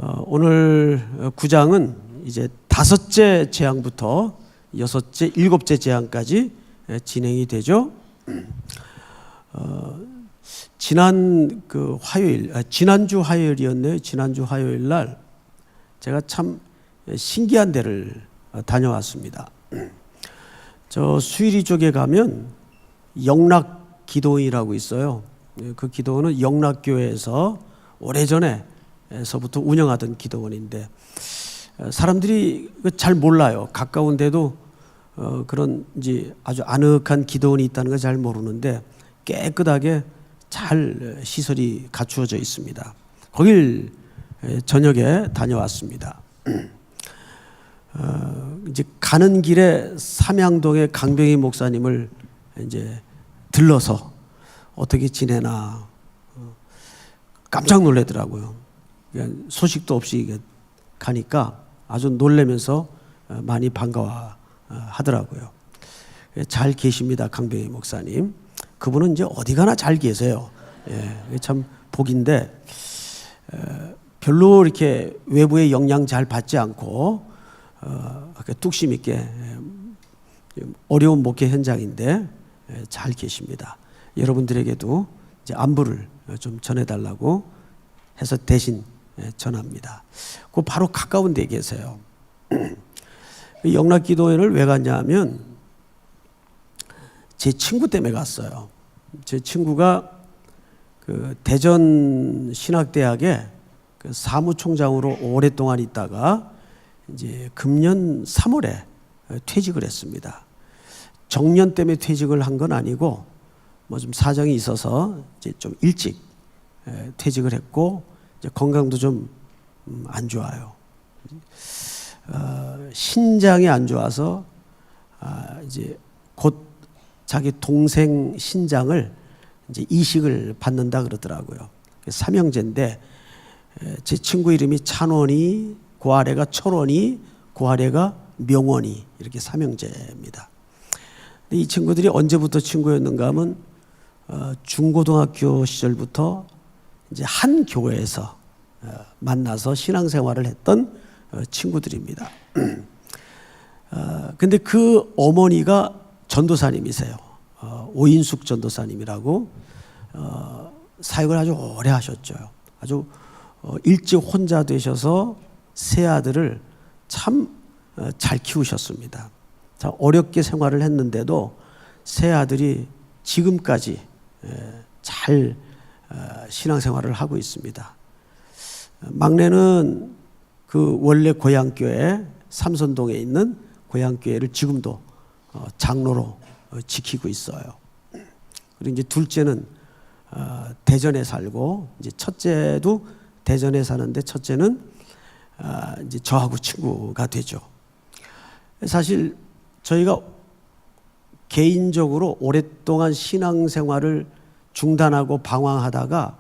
오늘 9장은 이제 5째 재앙부터 6째, 7째 재앙까지 진행이 되죠. 지난주 화요일이었네요. 지난주 화요일 날 제가 참 신기한 데를 다녀왔습니다. 저 수유리 쪽에 가면 영락기도원이라고 있어요. 그 기도원은 영락교회에서 오래전에서부터 운영하던 기도원인데 사람들이 잘 몰라요. 가까운데도 그런 이제 아주 아늑한 기도원이 있다는 걸 잘 모르는데 깨끗하게 잘 시설이 갖추어져 있습니다. 거길 저녁에 다녀왔습니다. 이제 가는 길에 삼양동의 강병희 목사님을 이제 들러서 어떻게 지내나 깜짝 놀라더라고요. 소식도 없이 가니까 아주 놀라면서 많이 반가워 하더라고요. 잘 계십니다, 강병희 목사님. 그분은 이제 어디 가나 잘 계세요. 참 복인데 별로 이렇게 외부의 영향 잘 받지 않고 뚝심 있게 어려운 목회 현장인데 잘 계십니다. 여러분들에게도 이제 안부를 좀 전해달라고 해서 대신 전합니다. 그 바로 가까운 데 계세요. 영락기도회를 왜 갔냐면 제 친구 때문에 갔어요. 제 친구가 그 대전 신학대학에 그 사무총장으로 오랫동안 있다가 이제 금년 3월에 퇴직을 했습니다. 정년 때문에 퇴직을 한 건 아니고 뭐 좀 사정이 있어서 이제 좀 일찍 퇴직을 했고 이제 건강도 좀 안 좋아요. 신장이 안 좋아서 이제 곧 자기 동생 신장을 이제 이식을 받는다 그러더라고요. 삼형제인데 제 친구 이름이 찬원이, 그 아래가 철원이, 그 아래가 명원이, 이렇게 삼형제입니다. 이 친구들이 언제부터 친구였는가 하면 중고등학교 시절부터 이제 한 교회에서 만나서 신앙생활을 했던 친구들입니다. 근데 그 어머니가 전도사님이세요. 오인숙 전도사님이라고 사역을 아주 오래 하셨죠. 아주 일찍 혼자 되셔서 세 아들을 참 잘 키우셨습니다. 참 어렵게 생활을 했는데도 세 아들이 지금까지 잘 신앙생활을 하고 있습니다. 막내는 그 원래 고향교회 삼선동에 있는 고향교회를 지금도 장로로 지키고 있어요. 그리고 이제 둘째는 대전에 살고 이제 첫째도 대전에 사는데 첫째는 이제 저하고 친구가 되죠. 사실 저희가 개인적으로 오랫동안 신앙생활을 중단하고 방황하다가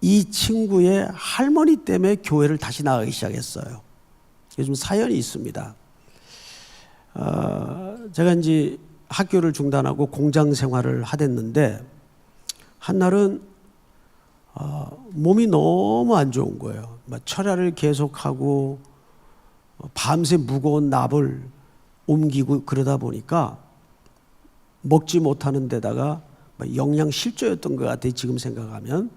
이 친구의 할머니 때문에 교회를 다시 나가기 시작했어요. 요즘 사연이 있습니다. 제가 이제 학교를 중단하고 공장 생활을 하댔는데 한날은 몸이 너무 안 좋은 거예요. 철야를 계속하고 밤새 무거운 납을 옮기고 그러다 보니까 먹지 못하는 데다가 영양실조였던 것 같아요. 지금 생각하면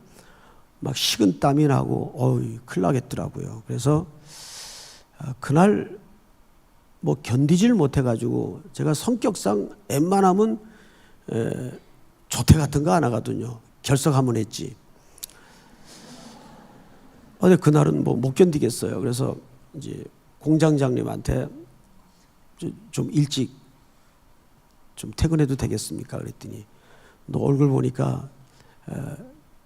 막 식은땀이 나고 큰일 나겠더라고요. 그래서 그날 뭐 견디질 못해가지고 제가 성격상 웬만하면 조퇴 같은 거 안 하거든요. 결석하면 했지. 근데 그날은 뭐 못 견디겠어요. 그래서 이제 공장장님한테 좀 일찍 좀 퇴근해도 되겠습니까? 그랬더니 너 얼굴 보니까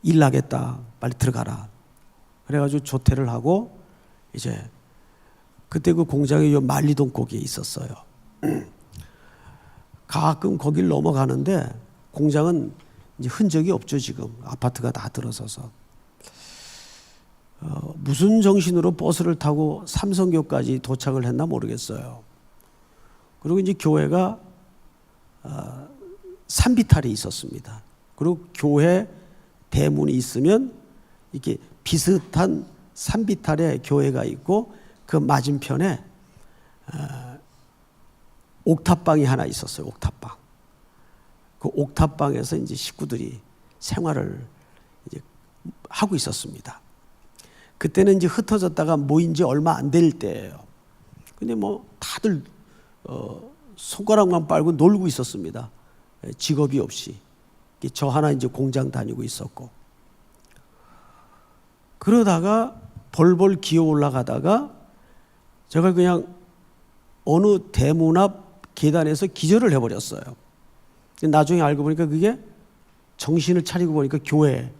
일 나겠다. 빨리 들어가라. 그래가지고 조퇴를 하고 이제 그때 그 공장이 요 만리동 거기에 있었어요. 가끔 거길 넘어가는데 공장은 이제 흔적이 없죠. 지금 아파트가 다 들어서서 무슨 정신으로 버스를 타고 삼성교까지 도착을 했나 모르겠어요. 그리고 이제 교회가 산비탈이 있었습니다. 그리고 교회 대문이 있으면 이렇게 비슷한 산비탈에 교회가 있고 그 맞은편에 옥탑방이 하나 있었어요. 옥탑방. 그 옥탑방에서 이제 식구들이 생활을 이제 하고 있었습니다. 그때는 이제 흩어졌다가 모인 지 얼마 안 될 때예요. 근데 뭐 다들 손가락만 빨고 놀고 있었습니다. 직업이 없이. 저 하나 이제 공장 다니고 있었고. 그러다가 벌벌 기어 올라가다가 제가 그냥 어느 대문 앞 계단에서 기절을 해버렸어요. 나중에 알고 보니까 그게 정신을 차리고 보니까 교회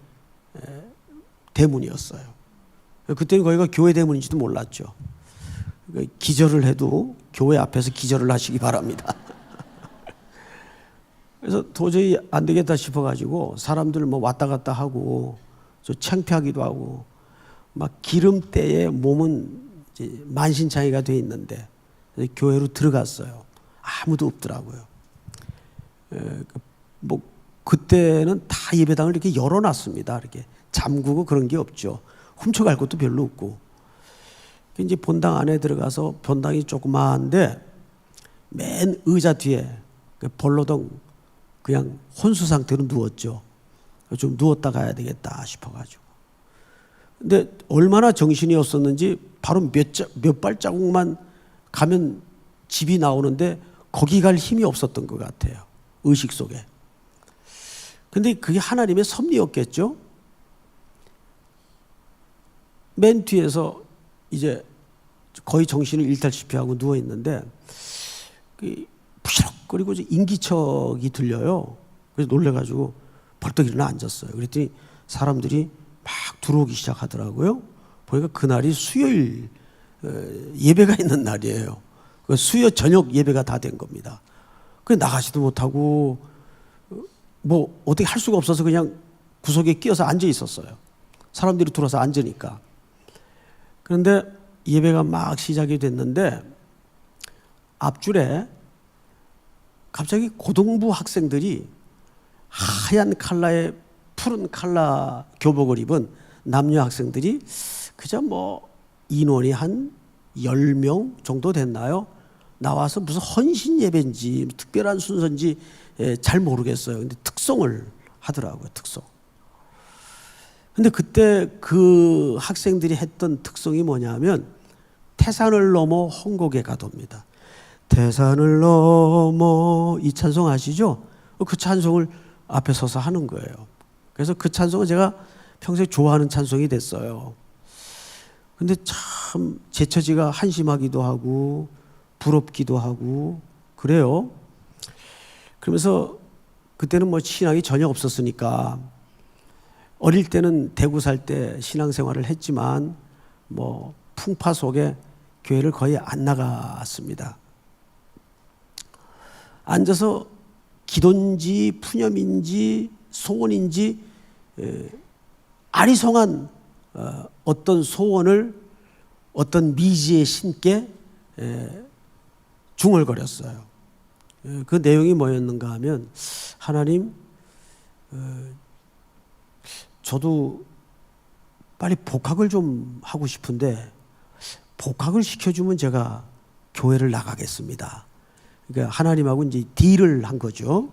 대문이었어요. 그때는 거기가 교회 대문인지도 몰랐죠. 기절을 해도 교회 앞에서 기절을 하시기 바랍니다. 그래서 도저히 안 되겠다 싶어가지고 사람들 뭐 왔다 갔다 하고 저 창피하기도 하고 막 기름때에 몸은 이제 만신창이가 돼 있는데 교회로 들어갔어요. 아무도 없더라고요. 뭐 그때는 다 예배당을 이렇게 열어놨습니다. 이렇게 잠그고 그런 게 없죠. 훔쳐갈 것도 별로 없고. 이제 본당 안에 들어가서 본당이 조그마한데 맨 의자 뒤에 벌로덩 그냥 혼수 상태로 누웠죠. 좀 누웠다 가야 되겠다 싶어가지고. 근데 얼마나 정신이 없었는지 바로 몇 발자국만 가면 집이 나오는데 거기 갈 힘이 없었던 것 같아요. 의식 속에. 근데 그게 하나님의 섭리였겠죠. 맨 뒤에서 이제 거의 정신을 잃다시피 하고 누워 있는데 부시럭거리고 인기척이 들려요. 그래서 놀래가지고 벌떡 일어나 앉았어요. 그랬더니 사람들이 막 들어오기 시작하더라고요. 보니까 그날이 수요일 예배가 있는 날이에요. 수요 저녁 예배가 다 된 겁니다. 그래 나가지도 못하고 뭐 어떻게 할 수가 없어서 그냥 구석에 끼어서 앉아 있었어요. 사람들이 들어와서 앉으니까. 그런데 예배가 막 시작이 됐는데 앞줄에 갑자기 고등부 학생들이 하얀 컬러에 푸른 컬러 교복을 입은 남녀 학생들이 그저 뭐 인원이 한 10명 정도 됐나요? 나와서 무슨 헌신 예배인지 특별한 순서인지 잘 모르겠어요. 근데 특송을 하더라고요. 특송. 근데 그때 그 학생들이 했던 특송이 뭐냐면 태산을 넘어 홍곡에 가도입니다. 태산을 넘어 이 찬송 아시죠? 그 찬송을 앞에 서서 하는 거예요. 그래서 그 찬송은 제가 평소에 좋아하는 찬송이 됐어요. 근데 참 제 처지가 한심하기도 하고 부럽기도 하고 그래요. 그러면서 그때는 뭐 신앙이 전혀 없었으니까 어릴 때는 대구 살 때 신앙생활을 했지만 뭐 풍파 속에 교회를 거의 안 나갔습니다. 앉아서 기도인지 푸념인지 소원인지 아리송한 어떤 소원을 어떤 미지의 신께 중얼거렸어요. 그 내용이 뭐였는가 하면 하나님 저도 빨리 복학을 좀 하고 싶은데 복학을 시켜주면 제가 교회를 나가겠습니다. 그러니까 하나님하고 이제 딜을 한 거죠.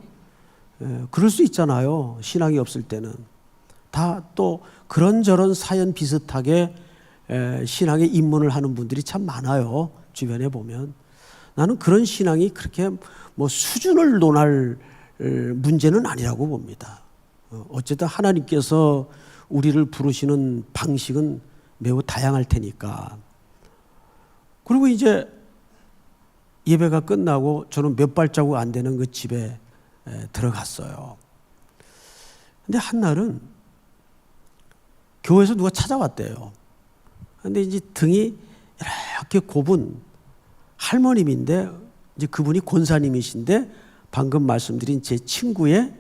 그럴 수 있잖아요. 신앙이 없을 때는. 다 또 그런저런 사연 비슷하게 신앙에 입문을 하는 분들이 참 많아요. 주변에 보면. 나는 그런 신앙이 그렇게 뭐 수준을 논할 문제는 아니라고 봅니다. 어쨌든 하나님께서 우리를 부르시는 방식은 매우 다양할 테니까. 그리고 이제 예배가 끝나고 저는 몇 발자국 안 되는 그 집에 들어갔어요. 근데 한날은 교회에서 누가 찾아왔대요. 근데 이제 등이 이렇게 곱은 할머님인데 이제 그분이 권사님이신데 방금 말씀드린 제 친구의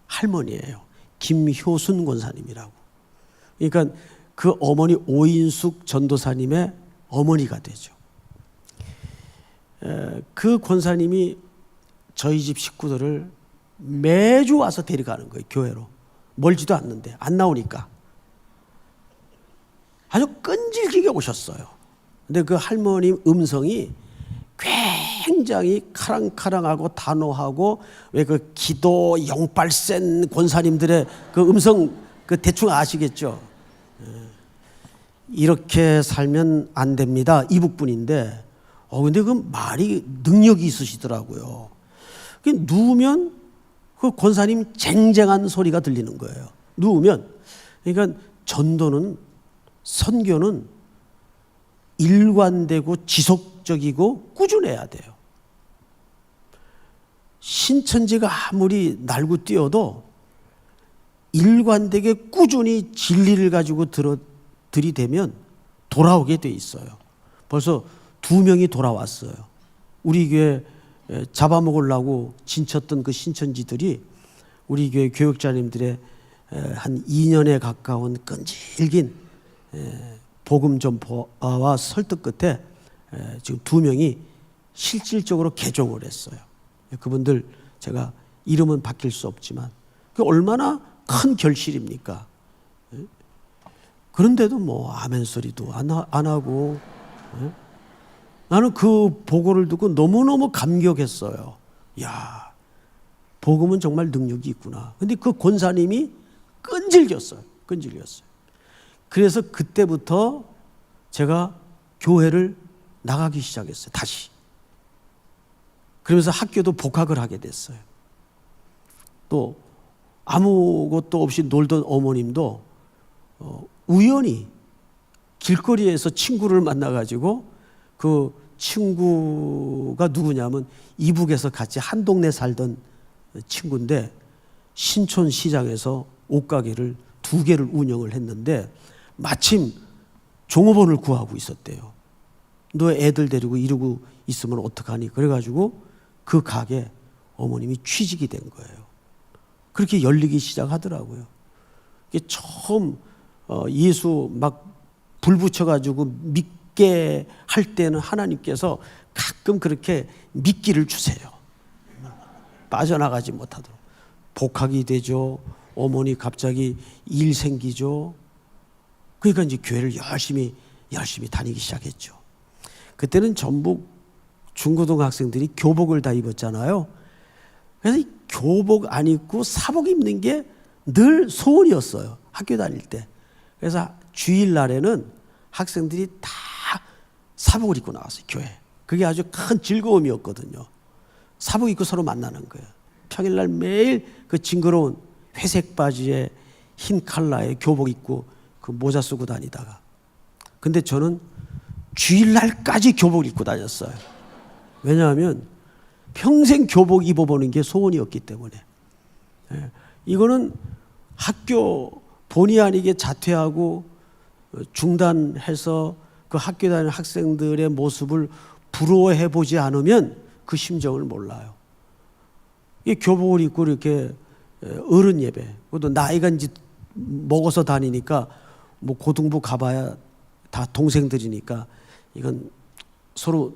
할머니예요. 김효순 권사님이라고. 그러니까 그 어머니 오인숙 전도사님의 어머니가 되죠. 그 권사님이 저희 집 식구들을 매주 와서 데려가는 거예요. 교회로. 멀지도 않는데 안 나오니까. 아주 끈질기게 오셨어요. 근데 그 할머님 음성이 굉장히 카랑카랑하고 단호하고, 왜 그 기도 영빨 센 권사님들의 그 음성 그 대충 아시겠죠? 이렇게 살면 안 됩니다. 이북분인데, 근데 그 말이 능력이 있으시더라고요. 누우면 그 권사님 쟁쟁한 소리가 들리는 거예요. 누우면. 그러니까 전도는, 선교는 일관되고 지속적이고 꾸준해야 돼요. 신천지가 아무리 날고 뛰어도 일관되게 꾸준히 진리를 가지고 들이대면 돌아오게 돼 있어요. 벌써 2명이 돌아왔어요. 우리 교회 잡아먹으려고 진쳤던 그 신천지들이 우리 교회 교육자님들의 한 2년에 가까운 끈질긴 복음 전파와 설득 끝에 지금 2명이 실질적으로 개종을 했어요. 그분들 제가 이름은 바뀔 수 없지만 그 얼마나 큰 결실입니까? 그런데도 뭐 아멘 소리도 안 하고, 나는 그 보고를 듣고 너무너무 감격했어요. 야, 복음은 정말 능력이 있구나. 근데 그 권사님이 끈질겼어요. 그래서 그때부터 제가 교회를 나가기 시작했어요. 다시. 그러면서 학교도 복학을 하게 됐어요. 또 아무것도 없이 놀던 어머님도 우연히 길거리에서 친구를 만나가지고, 그 친구가 누구냐면 이북에서 같이 한 동네 살던 친구인데, 신촌시장에서 옷가게를 2개를 운영을 했는데 마침 종업원을 구하고 있었대요. 너 애들 데리고 이러고 있으면 어떡하니? 그래가지고 그 가게 어머님이 취직이 된 거예요. 그렇게 열리기 시작하더라고요. 처음 예수 막 불 붙여가지고 믿게 할 때는 하나님께서 가끔 그렇게 미끼를 주세요. 빠져나가지 못하도록. 복학이 되죠. 어머니 갑자기 일 생기죠. 그러니까 이제 교회를 열심히 다니기 시작했죠. 그때는 전북 중고등학생들이 교복을 다 입었잖아요. 그래서 교복 안 입고 사복 입는 게 늘 소원이었어요. 학교 다닐 때. 그래서 주일날에는 학생들이 다 사복을 입고 나왔어요. 교회. 그게 아주 큰 즐거움이었거든요. 사복 입고 서로 만나는 거예요. 평일날 매일 그 징그러운 회색 바지에 흰 칼라에 교복 입고 그 모자 쓰고 다니다가, 근데 저는 주일날까지 교복을 입고 다녔어요. 왜냐하면 평생 교복 입어보는 게 소원이었기 때문에. 이거는 학교 본의 아니게 자퇴하고 중단해서 그 학교 다니는 학생들의 모습을 부러워해 보지 않으면 그 심정을 몰라요. 이 교복을 입고 이렇게 어른 예배, 그것도 나이가 이제 먹어서 다니니까 뭐 고등부 가봐야 다 동생들이니까 이건 서로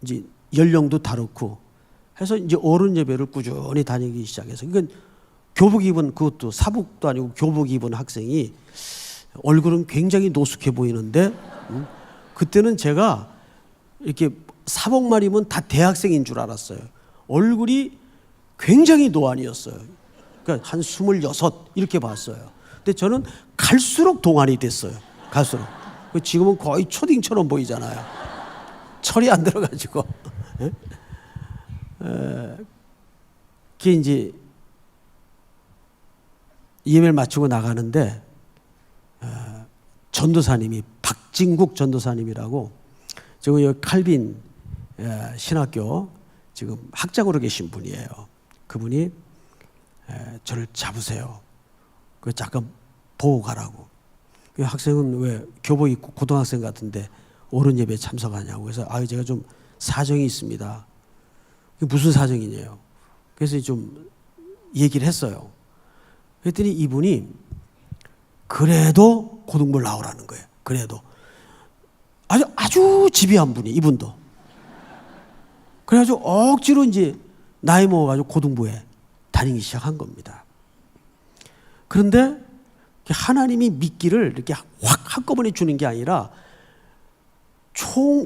이제 연령도 다르고 해서 이제 어른 예배를 꾸준히 다니기 시작해서, 이건 교복 입은, 그것도 사복도 아니고 교복 입은 학생이 얼굴은 굉장히 노숙해 보이는데, 그때는 제가 이렇게 사복만 입으면 다 대학생인 줄 알았어요. 얼굴이 굉장히 노안이었어요. 그러니까 한 26 이렇게 봤어요. 근데 저는 갈수록 동안이 됐어요. 갈수록. 지금은 거의 초딩처럼 보이잖아요. 철이 안 들어가지고. 그게 이제 예배를 마치고 나가는데 전도사님이, 박진국 전도사님이라고, 지금 여기 칼빈 신학교 지금 학장으로 계신 분이에요. 그분이 저를 잡으세요. 그 잠깐 보고 가라고. 그 학생은 왜 교복 입고 고등학생 같은데 어른 예배에 참석하냐고. 그래서 제가 좀 사정이 있습니다. 무슨 사정이냐요. 그래서 좀 얘기를 했어요. 그랬더니 이분이 그래도 고등부를 나오라는 거예요. 그래도 아주 집요한 분이, 이분도. 그래가지고 억지로 이제 나이 먹어가지고 고등부에 다니기 시작한 겁니다. 그런데 하나님이 미끼를 이렇게 확 한꺼번에 주는 게 아니라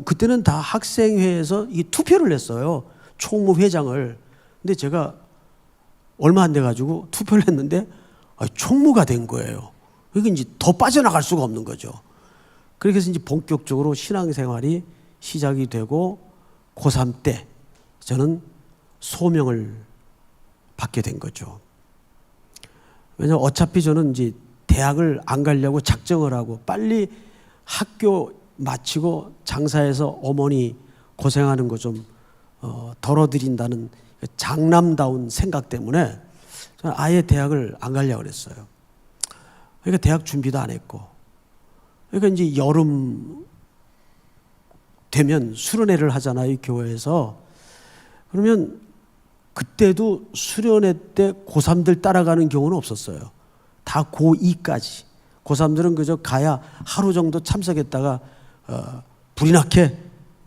그때는 다 학생회에서 이 투표를 했어요. 총무회장을. 근데 제가 얼마 안 돼가지고 투표를 했는데 총무가 된 거예요. 그러니까 이제 더 빠져나갈 수가 없는 거죠. 그래서 이제 본격적으로 신앙생활이 시작이 되고 고3 때 저는 소명을 받게 된 거죠. 왜냐하면 어차피 저는 이제 대학을 안 가려고 작정을 하고 빨리 학교 마치고 장사해서 어머니 고생하는 거 좀 덜어드린다는 장남다운 생각 때문에 저는 아예 대학을 안 가려고 그랬어요. 그러니까 대학 준비도 안 했고, 그러니까 이제 여름 되면 수련회를 하잖아요, 교회에서. 그러면 그때도 수련회 때 고3들 따라가는 경우는 없었어요. 다 고2까지. 고3들은 그저 가야 하루 정도 참석했다가 불이 나게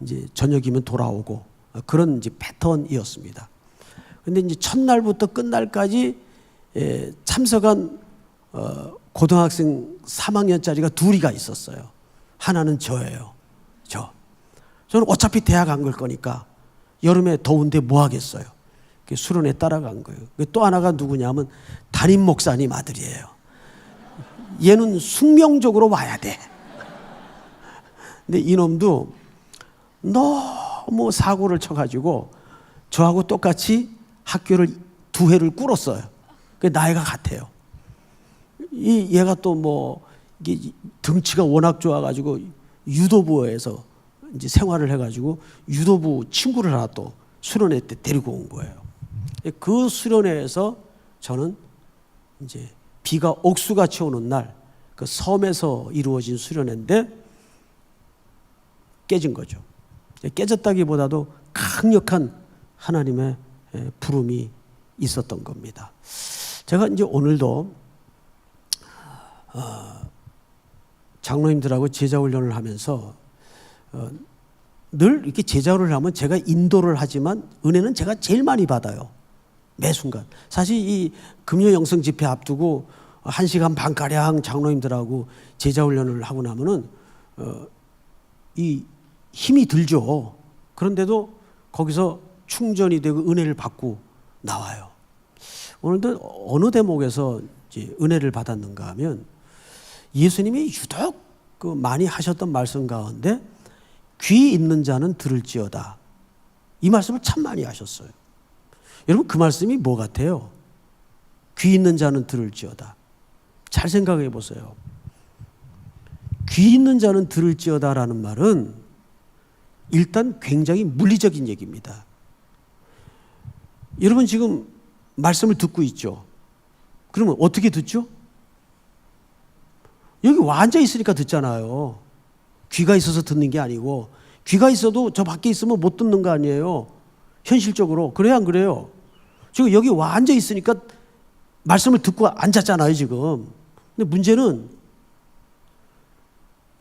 이제 저녁이면 돌아오고 그런 이제 패턴이었습니다. 근데 이제 첫날부터 끝날까지 참석한 고등학생 3학년짜리가 둘이가 있었어요. 하나는 저예요. 저는 어차피 대학 안 갈 거니까 여름에 더운데 뭐 하겠어요. 수련회 따라간 거예요. 또 하나가 누구냐면 담임 목사님 아들이에요. 얘는 숙명적으로 와야 돼. 근데 이놈도 너무 사고를 쳐가지고 저하고 똑같이 학교를 2회를 꿇었어요. 나이가 같아요. 얘가 또 뭐 덩치가 워낙 좋아가지고 유도부에서 이제 생활을 해가지고 유도부 친구를 하나 또 수련회 때 데리고 온 거예요. 그 수련회에서 저는 이제 비가 옥수같이 오는 날 그 섬에서 이루어진 수련회인데 깨진 거죠. 깨졌다기보다도 강력한 하나님의 부름이 있었던 겁니다. 제가 이제 오늘도 장로님들하고 제자훈련을 하면서 늘 이렇게 제자훈련을 하면 제가 인도를 하지만 은혜는 제가 제일 많이 받아요. 매 순간. 사실 이 금요 영성 집회 앞두고 1시간 반가량 장로님들하고 제자훈련을 하고 나면은 이 힘이 들죠. 그런데도 거기서 충전이 되고 은혜를 받고 나와요. 오늘도 어느 대목에서 이제 은혜를 받았는가 하면 예수님이 유독 많이 하셨던 말씀 가운데 귀 있는 자는 들을지어다. 이 말씀을 참 많이 하셨어요. 여러분 그 말씀이 뭐 같아요? 귀 있는 자는 들을지어다. 잘 생각해 보세요. 귀 있는 자는 들을지어다라는 말은 일단 굉장히 물리적인 얘기입니다. 여러분 지금 말씀을 듣고 있죠? 그러면 어떻게 듣죠? 여기 와 앉아 있으니까 듣잖아요. 귀가 있어서 듣는 게 아니고 귀가 있어도 저 밖에 있으면 못 듣는 거 아니에요. 현실적으로. 그래요 안 그래요? 지금 여기 와 앉아 있으니까 말씀을 듣고 앉았잖아요 지금. 근데 문제는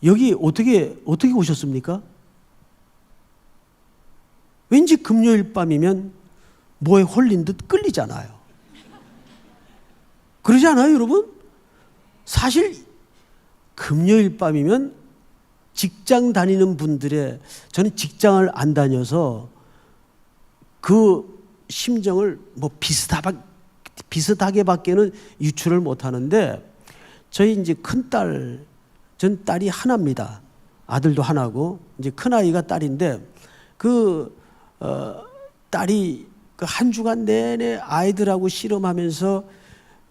여기 어떻게 오셨습니까? 왠지 금요일 밤이면 뭐에 홀린 듯 끌리잖아요. 그러지 않아요 여러분? 사실 금요일 밤이면 직장 다니는 분들의, 저는 직장을 안 다녀서 그 심정을 뭐 비슷하게밖에는 유추를 못 하는데, 저희 이제 큰딸, 전 딸이 하나입니다. 아들도 하나고, 이제 큰아이가 딸인데, 딸이 그 한 주간 내내 아이들하고 씨름하면서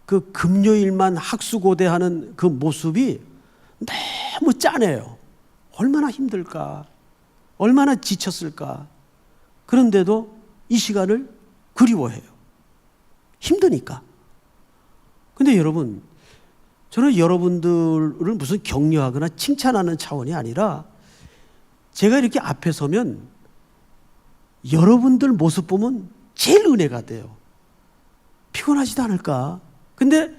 그 금요일만 학수고대하는 그 모습이 너무 짠해요. 얼마나 힘들까, 얼마나 지쳤을까. 그런데도 이 시간을 그리워해요. 힘드니까. 근데 여러분, 저는 여러분들을 무슨 격려하거나 칭찬하는 차원이 아니라 제가 이렇게 앞에 서면 여러분들 모습 보면 제일 은혜가 돼요. 피곤하지도 않을까? 근데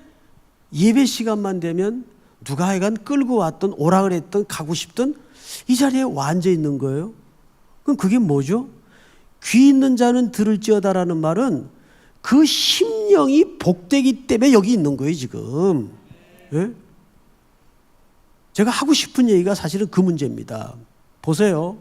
예배 시간만 되면 누가 하여간 끌고 왔던, 오라 그랬던, 가고 싶던 이 자리에 와 앉아 있는 거예요. 그럼 그게 뭐죠? 귀 있는 자는 들을지어다라는 말은 그 심령이 복되기 때문에 여기 있는 거예요 지금. 예? 제가 하고 싶은 얘기가 사실은 그 문제입니다. 보세요.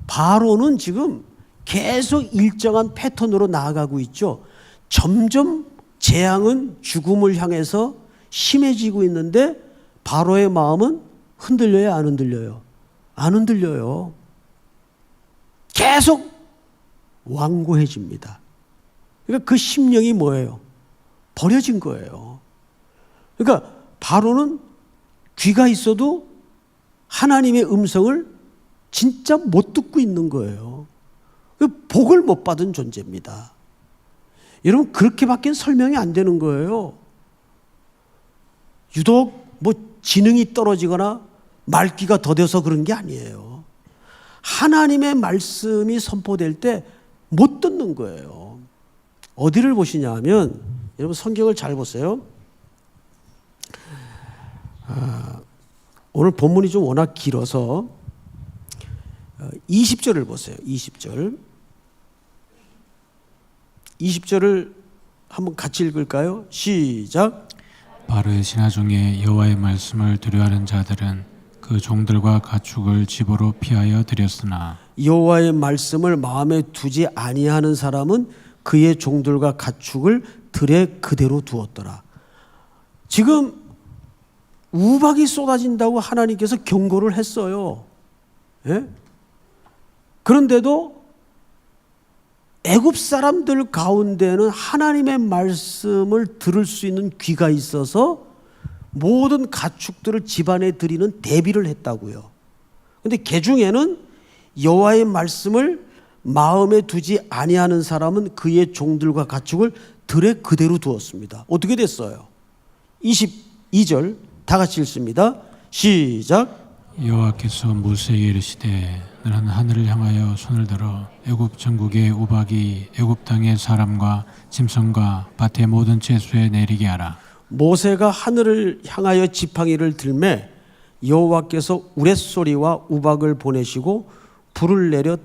바로는 지금 계속 일정한 패턴으로 나아가고 있죠. 점점 재앙은 죽음을 향해서 심해지고 있는데 바로의 마음은 흔들려요, 안 흔들려요? 안 흔들려요. 계속 완고해집니다. 그러니까 그 심령이 뭐예요? 버려진 거예요. 그러니까 바로는 귀가 있어도 하나님의 음성을 진짜 못 듣고 있는 거예요. 복을 못 받은 존재입니다. 여러분, 그렇게밖에 설명이 안 되는 거예요. 유독 뭐 지능이 떨어지거나 말귀가 더뎌서 그런 게 아니에요. 하나님의 말씀이 선포될 때 못 듣는 거예요. 어디를 보시냐 하면, 여러분 성경을 잘 보세요. 오늘 본문이 좀 워낙 길어서 20절을 보세요. 20절을 한번 같이 읽을까요? 시작. 바로의 신하 중에 여호와의 말씀을 두려워하는 자들은 그 종들과 가축을 집으로 피하여 들였으나 여호와의 말씀을 마음에 두지 아니하는 사람은 그의 종들과 가축을 들에 그대로 두었더라. 지금 우박이 쏟아진다고 하나님께서 경고를 했어요. 예? 그런데도 애굽 사람들 가운데는 하나님의 말씀을 들을 수 있는 귀가 있어서 모든 가축들을 집안에 들이는 대비를 했다고요. 그런데 개 중에는 여호와의 말씀을 마음에 두지 아니하는 사람은 그의 종들과 가축을 들에 그대로 두었습니다. 어떻게 됐어요? 22절 다 같이 읽습니다. 시작. 여호와께서 모세에게 이르시되 너는 하늘을 향하여 손을 들어 애굽 전국의 우박이 애굽 땅의 사람과 짐승과 밭의 모든 채소에 내리게 하라. 모세가 하늘을 향하여 지팡이를 들매 여호와께서 우레소리와 우박을 보내시고 불을 내려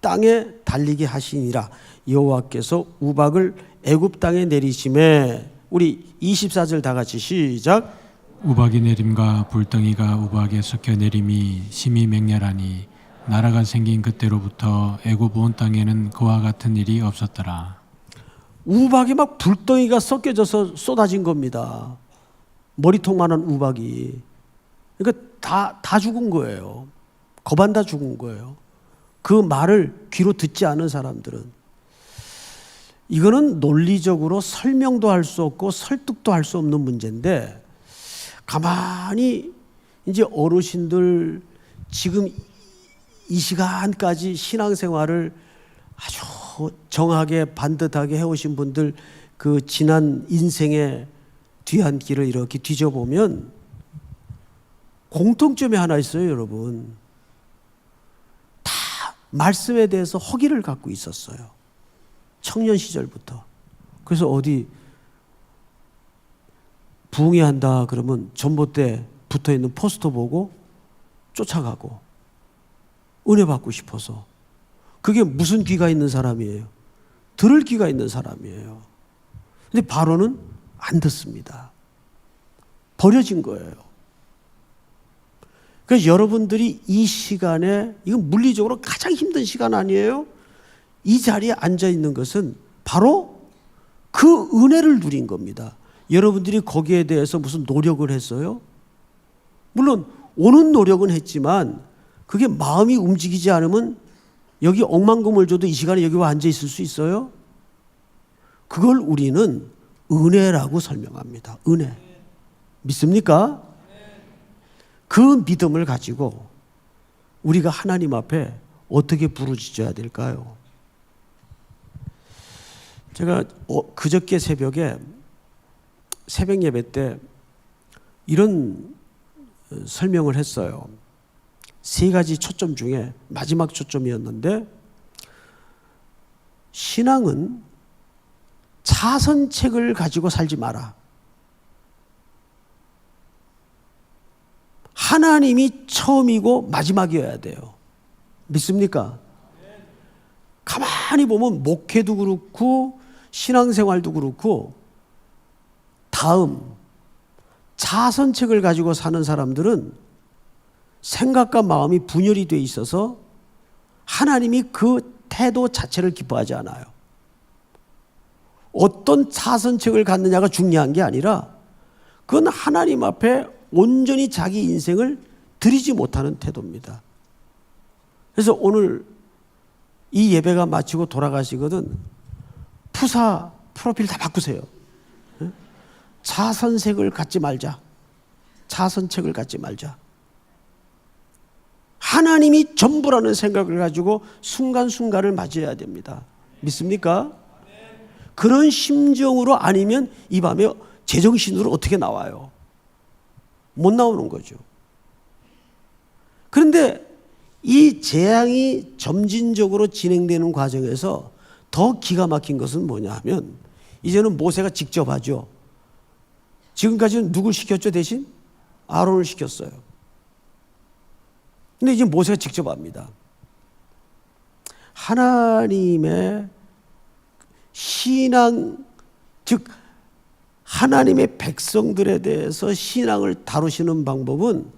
땅에 달리게 하시니라. 여호와께서 우박을 애굽 땅에 내리심에. 우리 24절 다 같이 시작. 우박이 내림과 불덩이가 우박에 섞여 내림이 심히 맹렬하니 나라가 생긴 그때로부터 애굽 온 땅에는 그와 같은 일이 없었더라. 우박이 막 불덩이가 섞여져서 쏟아진 겁니다. 머리통만한 우박이. 그러니까 다 죽은 거예요. 거반 다 죽은 거예요. 그 말을 귀로 듣지 않은 사람들은. 이거는 논리적으로 설명도 할 수 없고 설득도 할 수 없는 문제인데, 가만히 이제 어르신들 지금 이 시간까지 신앙생활을 아주 정하게 반듯하게 해오신 분들 그 지난 인생의 뒤안길을 이렇게 뒤져보면 공통점이 하나 있어요, 여러분. 다 말씀에 대해서 허기를 갖고 있었어요. 청년 시절부터. 그래서 어디 부흥회한다 그러면 전봇대 붙어있는 포스터 보고 쫓아가고 은혜 받고 싶어서. 그게 무슨 귀가 있는 사람이에요? 들을 귀가 있는 사람이에요. 근데 바로는 안 듣습니다. 버려진 거예요. 그래서 여러분들이 이 시간에, 이건 물리적으로 가장 힘든 시간 아니에요? 이 자리에 앉아 있는 것은 바로 그 은혜를 누린 겁니다. 여러분들이 거기에 대해서 무슨 노력을 했어요? 물론 오는 노력은 했지만 그게 마음이 움직이지 않으면 여기 억만금을 줘도 이 시간에 여기 와 앉아 있을 수 있어요? 그걸 우리는 은혜라고 설명합니다. 은혜. 믿습니까? 그 믿음을 가지고 우리가 하나님 앞에 어떻게 부르짖어야 될까요? 제가 그저께 새벽에 새벽 예배 때 이런 설명을 했어요. 세 가지 초점 중에 마지막 초점이었는데, 신앙은 차선책을 가지고 살지 마라. 하나님이 처음이고 마지막이어야 돼요. 믿습니까? 가만히 보면 목회도 그렇고 신앙생활도 그렇고 다음, 자선책을 가지고 사는 사람들은 생각과 마음이 분열이 돼 있어서 하나님이 그 태도 자체를 기뻐하지 않아요. 어떤 자선책을 갖느냐가 중요한 게 아니라 그건 하나님 앞에 온전히 자기 인생을 드리지 못하는 태도입니다. 그래서 오늘 이 예배가 마치고 돌아가시거든 푸사 프로필 다 바꾸세요. 자선책을 갖지 말자. 자선책을 갖지 말자. 하나님이 전부라는 생각을 가지고 순간순간을 맞이해야 됩니다. 믿습니까? 그런 심정으로 아니면 이 밤에 제정신으로 어떻게 나와요? 못 나오는 거죠. 그런데 이 재앙이 점진적으로 진행되는 과정에서 더 기가 막힌 것은 뭐냐 하면 이제는 모세가 직접 하죠. 지금까지는 누굴 시켰죠 대신? 아론을 시켰어요. 근데 이제 모세가 직접 합니다. 하나님의 신앙, 즉 하나님의 백성들에 대해서 신앙을 다루시는 방법은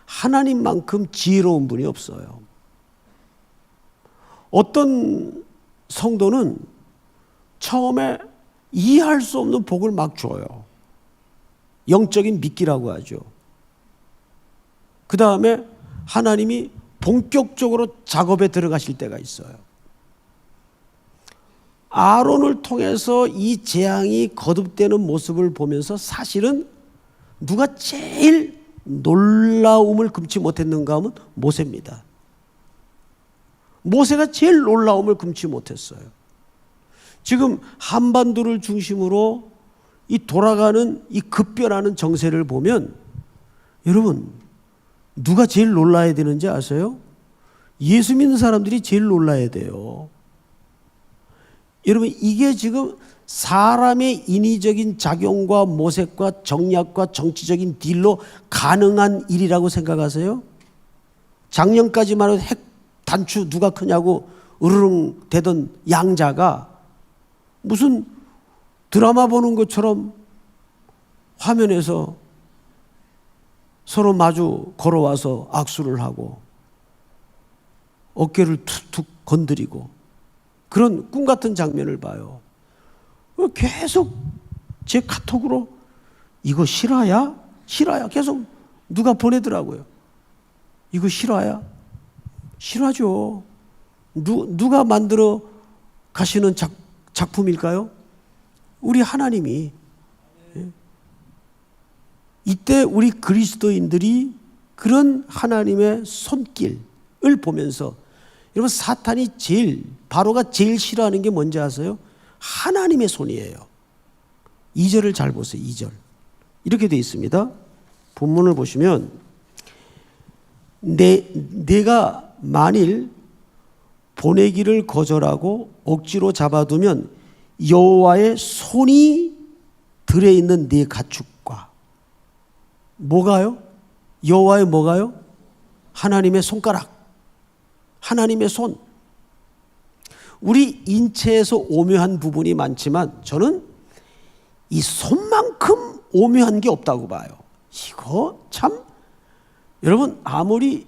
하나님만큼 지혜로운 분이 없어요. 어떤 성도는 처음에 이해할 수 없는 복을 막 줘요. 영적인 미끼라고 하죠. 그 다음에 하나님이 본격적으로 작업에 들어가실 때가 있어요. 아론을 통해서 이 재앙이 거듭되는 모습을 보면서 사실은 누가 제일 놀라움을 금치 못했는가 하면 모세입니다. 모세가 제일 놀라움을 금치 못했어요. 지금 한반도를 중심으로 이 돌아가는 이 급변하는 정세를 보면 여러분 누가 제일 놀라야 되는지 아세요? 예수 믿는 사람들이 제일 놀라야 돼요. 여러분 이게 지금 사람의 인위적인 작용과 모색과 정략과 정치적인 딜로 가능한 일이라고 생각하세요? 작년까지만 해도 핵 단추 누가 크냐고 으르릉 대던 양자가 무슨 드라마 보는 것처럼 화면에서 서로 마주 걸어와서 악수를 하고 어깨를 툭툭 건드리고 그런 꿈 같은 장면을 봐요. 계속 제 카톡으로 이거 실화야? 실화야? 계속 누가 보내더라고요. 이거 실화야? 실화죠. 누가 만들어 가시는 작품일까요? 우리 하나님이. 이때 우리 그리스도인들이 그런 하나님의 손길을 보면서 여러분 사탄이 바로가 제일 싫어하는 게 뭔지 아세요? 하나님의 손이에요. 2절을 잘 보세요. 2절 이렇게 되어 있습니다. 본문을 보시면 내가 만일 보내기를 거절하고 억지로 잡아두면 여호와의 손이 들어있는 네 가축과 뭐가요? 여호와의 뭐가요? 하나님의 손가락, 하나님의 손. 우리 인체에서 오묘한 부분이 많지만 저는 이 손만큼 오묘한 게 없다고 봐요. 이거 참 여러분 아무리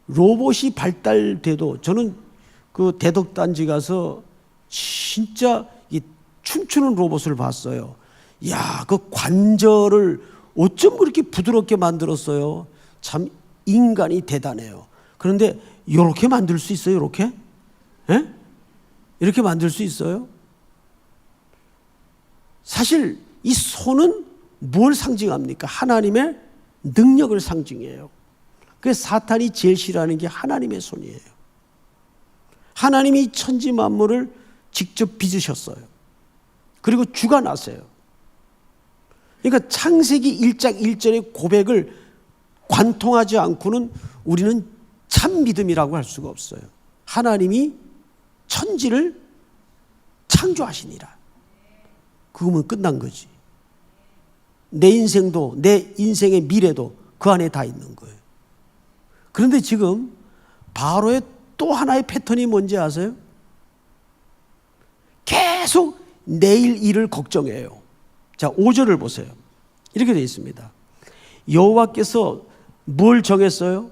로봇이 발달돼도 저는 그 대덕단지 가서 진짜 이 춤추는 로봇을 봤어요. 야, 그 관절을 어쩜 그렇게 부드럽게 만들었어요. 참 인간이 대단해요. 그런데 이렇게 만들 수 있어요? 이렇게? 예? 이렇게 만들 수 있어요? 사실 이 손은 뭘 상징합니까? 하나님의 능력을 상징해요. 그래서 사탄이 제일 싫어하는 게 하나님의 손이에요. 하나님이 천지 만물을 직접 빚으셨어요. 그리고 주관하세요. 그러니까 창세기 1장 1절의 고백을 관통하지 않고는 우리는 참 믿음이라고 할 수가 없어요. 하나님이 천지를 창조하시니라. 그거면 끝난 거지. 내 인생도 내 인생의 미래도 그 안에 다 있는 거예요. 그런데 지금 바로의 또 하나의 패턴이 뭔지 아세요? 계속 내일 일을 걱정해요. 자, 5절을 보세요. 이렇게 되어 있습니다. 여호와께서 뭘 정했어요?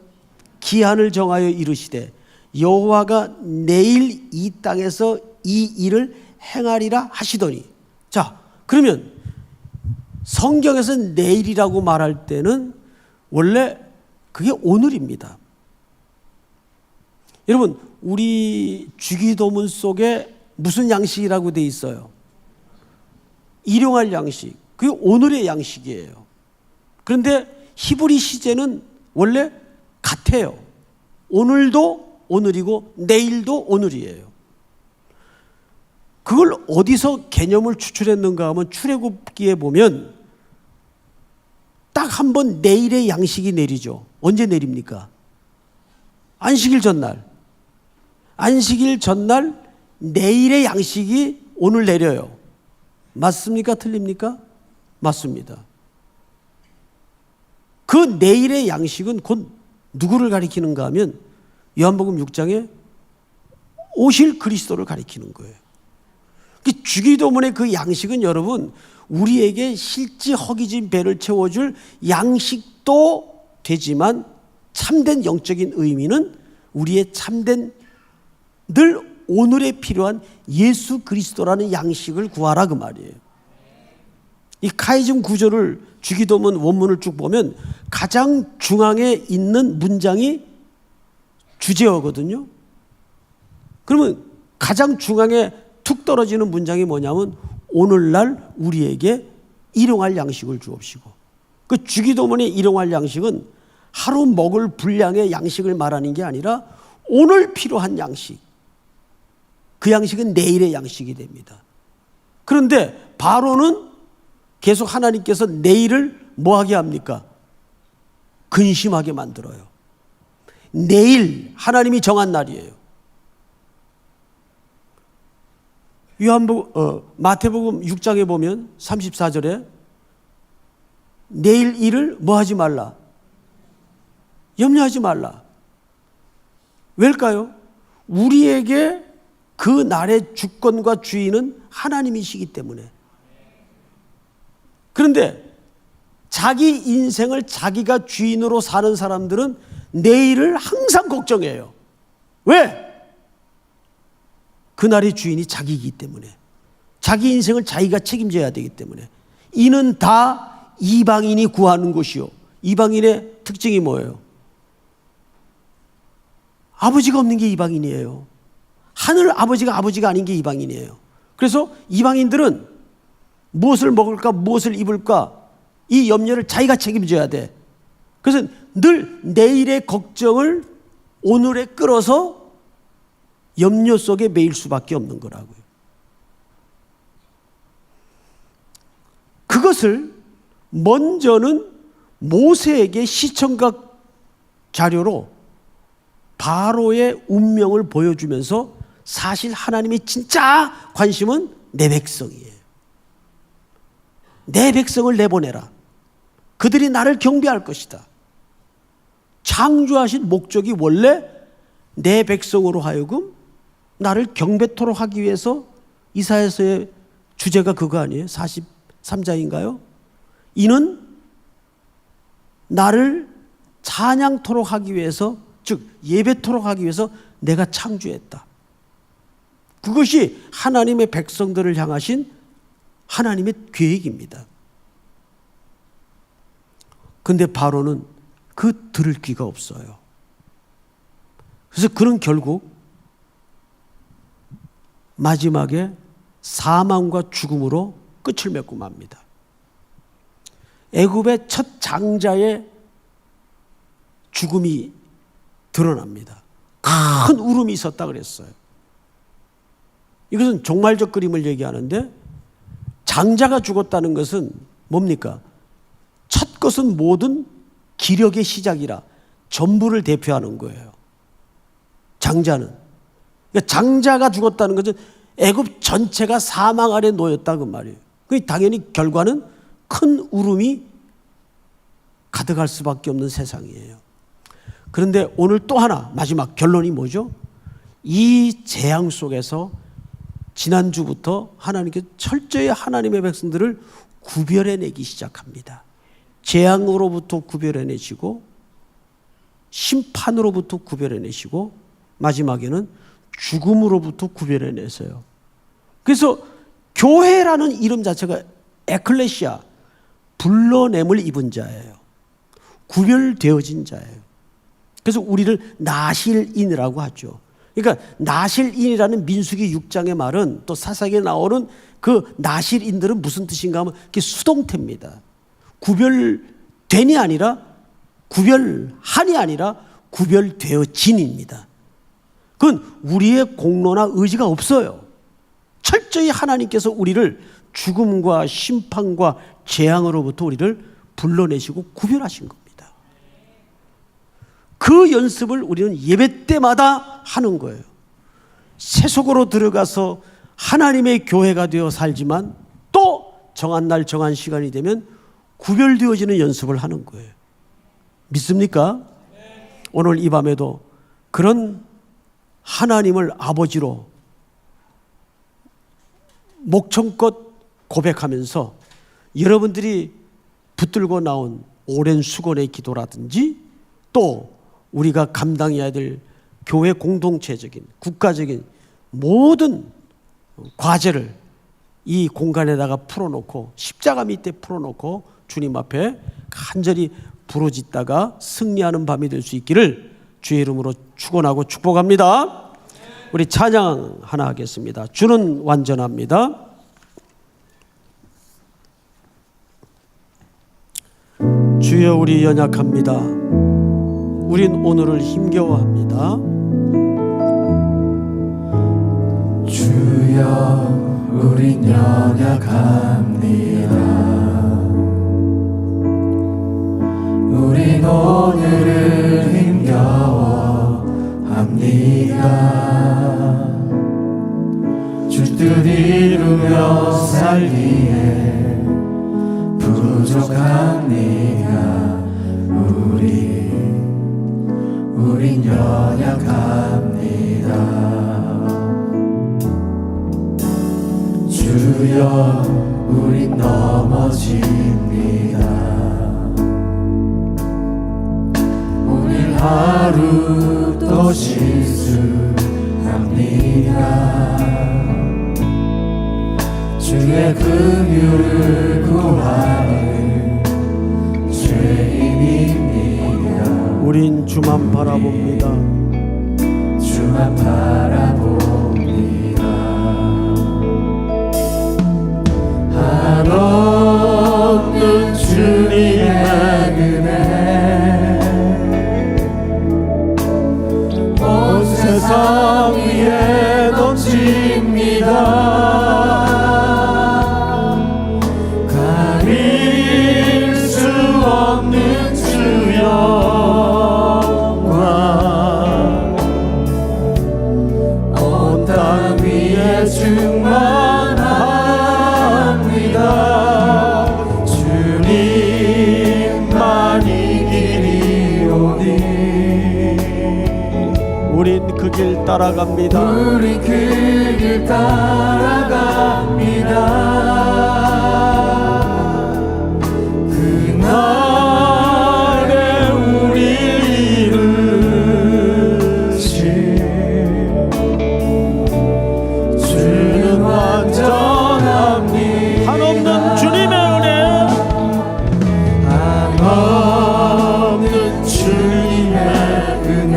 기한을 정하여 이르시되 여호와가 내일 이 땅에서 이 일을 행하리라 하시더니. 자, 그러면 성경에서 내일이라고 말할 때는 원래 그게 오늘입니다. 여러분, 우리 주기도문 속에 무슨 양식이라고 돼 있어요? 일용할 양식. 그게 오늘의 양식이에요. 그런데 히브리 시제는 원래 같아요. 오늘도 오늘이고 내일도 오늘이에요. 그걸 어디서 개념을 추출했는가 하면 출애굽기에 보면 딱 한 번 내일의 양식이 내리죠. 언제 내립니까? 안식일 전날. 안식일 전날 내일의 양식이 오늘 내려요. 맞습니까? 틀립니까? 맞습니다. 그 내일의 양식은 곧 누구를 가리키는가 하면 요한복음 6장에 오실 그리스도를 가리키는 거예요. 주기도문의 그 양식은 여러분 우리에게 실지 허기진 배를 채워줄 양식도 되지만 참된 영적인 의미는 우리의 참된 늘 오늘에 필요한 예수 그리스도라는 양식을 구하라 그 말이에요. 이 카이즘 구절을 주기도문 원문을 쭉 보면 가장 중앙에 있는 문장이 주제어거든요. 그러면 가장 중앙에 툭 떨어지는 문장이 뭐냐면 오늘날 우리에게 일용할 양식을 주옵시고. 그 주기도문의 일용할 양식은 하루 먹을 분량의 양식을 말하는 게 아니라 오늘 필요한 양식. 그 양식은 내일의 양식이 됩니다. 그런데 바로는 계속 하나님께서 내일을 뭐하게 합니까? 근심하게 만들어요. 내일 하나님이 정한 날이에요. 마태복음 6장에 보면 34절에 내일 일을 뭐하지 말라? 염려하지 말라. 왜일까요? 우리에게 그 날의 주권과 주인은 하나님이시기 때문에. 그런데 자기 인생을 자기가 주인으로 사는 사람들은 내일을 항상 걱정해요. 왜? 그날의 주인이 자기이기 때문에. 자기 인생을 자기가 책임져야 되기 때문에. 이는 다 이방인이 구하는 것이요. 이방인의 특징이 뭐예요? 아버지가 없는 게 이방인이에요. 하늘 아버지가 아닌 게 이방인이에요. 그래서 이방인들은 무엇을 먹을까, 무엇을 입을까, 이 염려를 자기가 책임져야 돼. 그래서 늘 내일의 걱정을 오늘에 끌어서 염려 속에 매일 수밖에 없는 거라고요. 그것을 먼저는 모세에게 시청각 자료로 바로의 운명을 보여주면서 사실 하나님의 진짜 관심은 내 백성이에요. 내 백성을 내보내라. 그들이 나를 경배할 것이다. 창조하신 목적이 원래 내 백성으로 하여금 나를 경배토록 하기 위해서. 이사야서의 주제가 그거 아니에요? 43장인가요? 이는 나를 찬양토록 하기 위해서, 즉 예배토록 하기 위해서 내가 창조했다. 그것이 하나님의 백성들을 향하신 하나님의 계획입니다. 그런데 바로는 그 들을 귀가 없어요. 그래서 그는 결국 마지막에 사망과 죽음으로 끝을 맺고 맙니다. 애굽의 첫 장자의 죽음이 드러납니다. 큰 울음이 있었다 그랬어요. 이것은 종말적 그림을 얘기하는데 장자가 죽었다는 것은 뭡니까? 첫 것은 모든 기력의 시작이라 전부를 대표하는 거예요. 장자는. 그러니까 장자가 죽었다는 것은 애굽 전체가 사망 아래 놓였다 그 말이에요. 그 당연히 결과는 큰 울음이 가득할 수밖에 없는 세상이에요. 그런데 오늘 또 하나 마지막 결론이 뭐죠? 이 재앙 속에서 지난주부터 하나님께서 철저히 하나님의 백성들을 구별해내기 시작합니다. 재앙으로부터 구별해내시고 심판으로부터 구별해내시고 마지막에는 죽음으로부터 구별해내세요. 그래서 교회라는 이름 자체가 에클레시아, 불러냄을 입은 자예요. 구별되어진 자예요. 그래서 우리를 나실인이라고 하죠. 그러니까 나실인이라는 민수기 6장의 말은 또 사사기에 나오는 그 나실인들은 무슨 뜻인가 하면 그게 수동태입니다. 구별된이 아니라 구별한이 아니라 구별되어진입니다. 그건 우리의 공로나 의지가 없어요. 철저히 하나님께서 우리를 죽음과 심판과 재앙으로부터 우리를 불러내시고 구별하신 겁니다. 그 연습을 우리는 예배 때마다 하는 거예요. 세속으로 들어가서 하나님의 교회가 되어 살지만 또 정한 날 정한 시간이 되면 구별되어지는 연습을 하는 거예요. 믿습니까? 오늘 이 밤에도 그런 하나님을 아버지로 목청껏 고백하면서 여러분들이 붙들고 나온 오랜 수건의 기도라든지 또 우리가 감당해야 될 교회 공동체적인 국가적인 모든 과제를 이 공간에다가 풀어놓고 십자가 밑에 풀어놓고 주님 앞에 간절히 부르짖다가 승리하는 밤이 될 수 있기를 주의 이름으로 축원하고 축복합니다. 우리 찬양 하나 하겠습니다. 주는 완전합니다. 주여 우리 연약합니다. 우린 오늘을 힘겨워합니다. 주여 우린 연약합니다. 우린 오늘을 힘겨워합니다. 주 뜻 이루며 살기에 부족합니다. 우린 연약합니다. 주여 우린 넘어집니다. 오늘 하루 또 실수합니다. 주의 긍휼을 구하는 죄인입니다. 우린 주만 바라봅니다. 주만 바라봅니다. 한없는 주님의 은혜 온 세상 위에 넘칩니다. 가릴 수 없는 주 영광 온 땅 위에 충만합니다. 주님만 이기리오니 우린 그 길 따라갑니다. 우리 그 길 따라갑니다. 그날에 우리 이루신 주는 완전합니다. 한없는 주님의 은혜, 한없는 주님의 은혜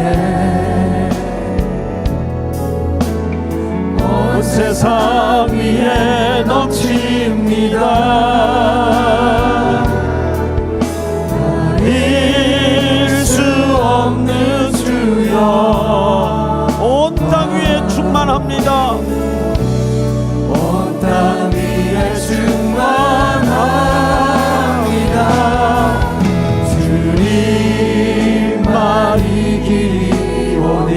온 세상 위에 넘칩니다. 버릴 수 없는 주여 온 땅 위에 충만합니다. 온 땅 위에 충만합니다. 주님만 이기리오니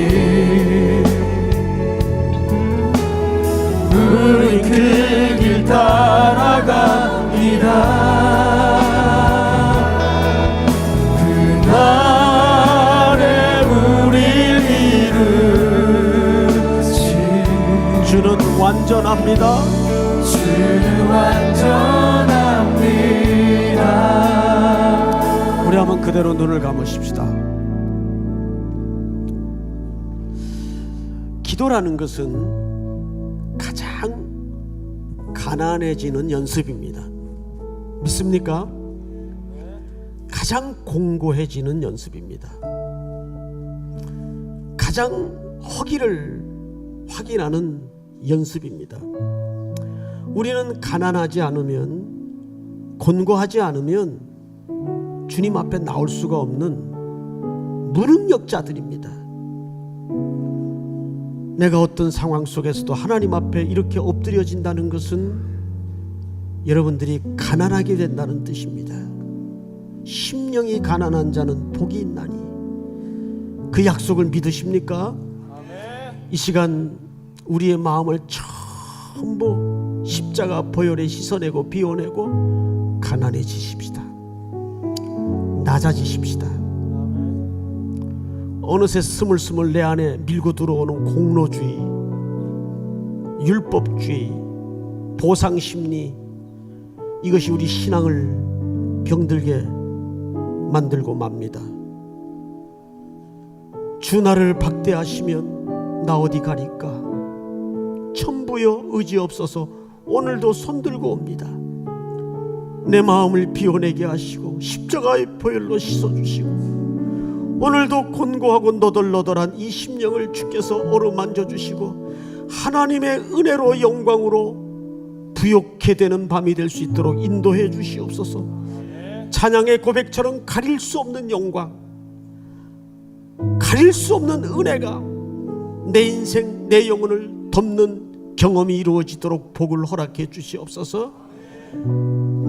우리 그 길 따라갑니다. 그날에 우릴 이루신 주는 완전합니다. 주는 완전합니다. 한번 그대로 눈을 감으십시다. 기도라는 것은 가장 가난해지는 연습입니다. 믿습니까? 가장 공고해지는 연습입니다. 가장 허기를 확인하는 연습입니다. 우리는 가난하지 않으면, 곤고하지 않으면 주님 앞에 나올 수가 없는 무능력자들입니다. 내가 어떤 상황 속에서도 하나님 앞에 이렇게 엎드려진다는 것은 여러분들이 가난하게 된다는 뜻입니다. 심령이 가난한 자는 복이 있나니. 그 약속을 믿으십니까? 이 시간 우리의 마음을 전부 십자가 보혈에 씻어내고 비워내고 가난해지십시다. 낮아지십시다. 어느새 스물스물 내 안에 밀고 들어오는 공로주의, 율법주의, 보상심리, 이것이 우리 신앙을 병들게 만들고 맙니다. 주 나를 박대하시면 나 어디 가리까? 천부여 의지 없어서 오늘도 손들고 옵니다. 내 마음을 비워내게 하시고 십자가의 보혈로 씻어주시고 오늘도 곤고하고 너덜너덜한 이 심령을 주께서 어루만져 주시고 하나님의 은혜로 영광으로 부욕해 되는 밤이 될 수 있도록 인도해 주시옵소서. 찬양의 고백처럼 가릴 수 없는 영광, 가릴 수 없는 은혜가 내 인생, 내 영혼을 덮는 경험이 이루어지도록 복을 허락해 주시옵소서.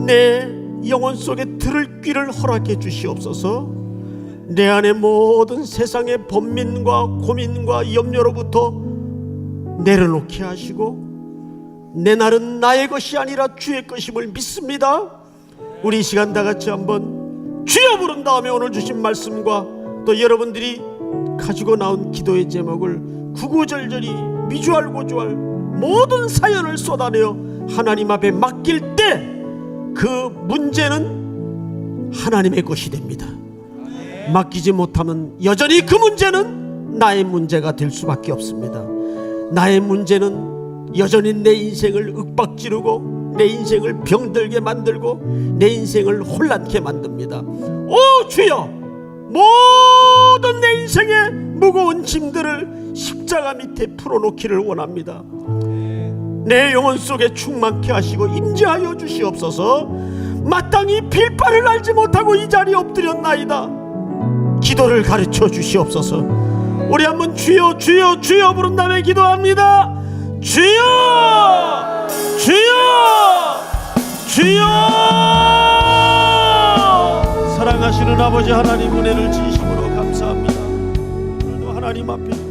내 영혼 속에 들을 귀를 허락해 주시옵소서. 내 안에 모든 세상의 번민과 고민과 염려로부터 내려놓게 하시고 내 날은 나의 것이 아니라 주의 것임을 믿습니다. 우리 이 시간 다 같이 한번 주여 부른 다음에 오늘 주신 말씀과 또 여러분들이 가지고 나온 기도의 제목을 구구절절히 미주알고주알 모든 사연을 쏟아내어 하나님 앞에 맡길 때 그 문제는 하나님의 것이 됩니다. 맡기지 못하면 여전히 그 문제는 나의 문제가 될 수밖에 없습니다. 나의 문제는 여전히 내 인생을 윽박지르고 내 인생을 병들게 만들고 내 인생을 혼란케 만듭니다. 오 주여, 모든 내 인생의 무거운 짐들을 십자가 밑에 풀어놓기를 원합니다. 내 영혼 속에 충만케 하시고 임재하여 주시옵소서. 마땅히 빌바를 알지 못하고 이 자리에 엎드렸나이다. 기도를 가르쳐 주시옵소서. 우리 한번 주여 주여 주여 부른 다음에 기도합니다. 주여 주여 주여. 사랑하시는 아버지 하나님, 은혜를 진심으로 감사합니다. 오늘도 하나님 앞에